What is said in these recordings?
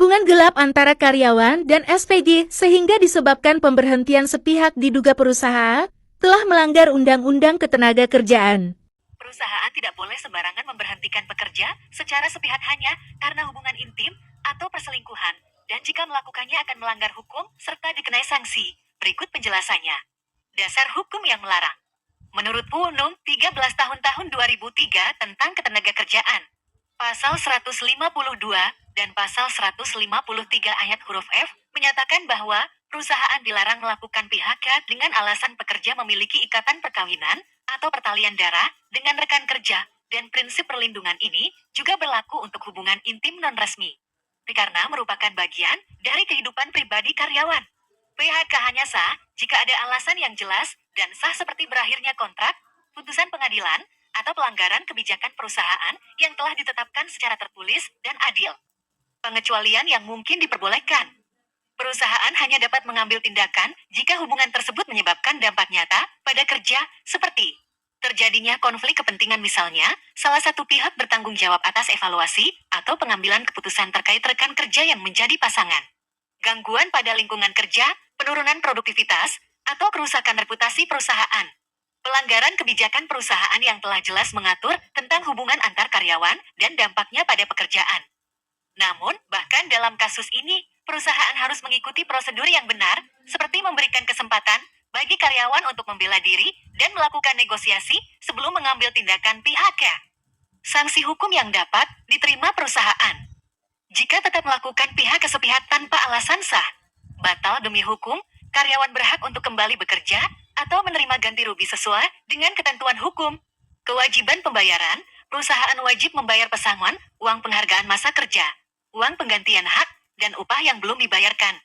Hubungan gelap antara karyawan dan SPG sehingga disebabkan pemberhentian sepihak diduga perusahaan telah melanggar Undang-Undang Ketenagakerjaan. Perusahaan tidak boleh sembarangan memberhentikan pekerja secara sepihak hanya karena hubungan intim atau perselingkuhan, dan jika melakukannya akan melanggar hukum serta dikenai sanksi. Berikut penjelasannya. Dasar hukum yang melarang. Menurut UU 13 tahun 2003 tentang Ketenagakerjaan, Pasal 152 dan Pasal 153 ayat huruf F menyatakan bahwa perusahaan dilarang melakukan PHK dengan alasan pekerja memiliki ikatan perkawinan atau pertalian darah dengan rekan kerja, dan prinsip perlindungan ini juga berlaku untuk hubungan intim non-resmi. Karena merupakan bagian dari kehidupan pribadi karyawan. PHK hanya sah jika ada alasan yang jelas dan sah seperti berakhirnya kontrak, putusan pengadilan, atau pelanggaran kebijakan perusahaan yang telah ditetapkan secara tertulis dan adil. Pengecualian yang mungkin diperbolehkan. Perusahaan hanya dapat mengambil tindakan jika hubungan tersebut menyebabkan dampak nyata pada kerja, seperti terjadinya konflik kepentingan misalnya, salah satu pihak bertanggung jawab atas evaluasi atau pengambilan keputusan terkait rekan kerja yang menjadi pasangan. Gangguan pada lingkungan kerja, penurunan produktivitas, atau kerusakan reputasi perusahaan. Pelanggaran kebijakan perusahaan yang telah jelas mengatur tentang hubungan antar karyawan dan dampaknya pada pekerjaan. Namun, bahkan dalam kasus ini, perusahaan harus mengikuti prosedur yang benar, seperti memberikan kesempatan bagi karyawan untuk membela diri dan melakukan negosiasi sebelum mengambil tindakan PHK. Sanksi hukum yang dapat diterima perusahaan. Jika tetap melakukan pihak ke sepihak tanpa alasan sah, batal demi hukum, karyawan berhak untuk kembali bekerja atau menerima ganti rugi sesuai dengan ketentuan hukum. Kewajiban pembayaran, perusahaan wajib membayar pesangon, uang penghargaan masa kerja, uang penggantian hak, dan upah yang belum dibayarkan.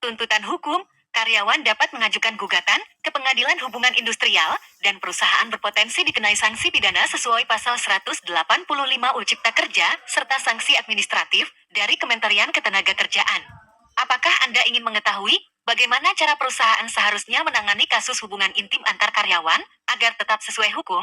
Tuntutan hukum, karyawan dapat mengajukan gugatan ke pengadilan hubungan industrial, dan perusahaan berpotensi dikenai sanksi pidana sesuai pasal 185 UU Cipta Kerja, serta sanksi administratif dari Kementerian Ketenagakerjaan. Apakah Anda ingin mengetahui bagaimana cara perusahaan seharusnya menangani kasus hubungan intim antar karyawan agar tetap sesuai hukum?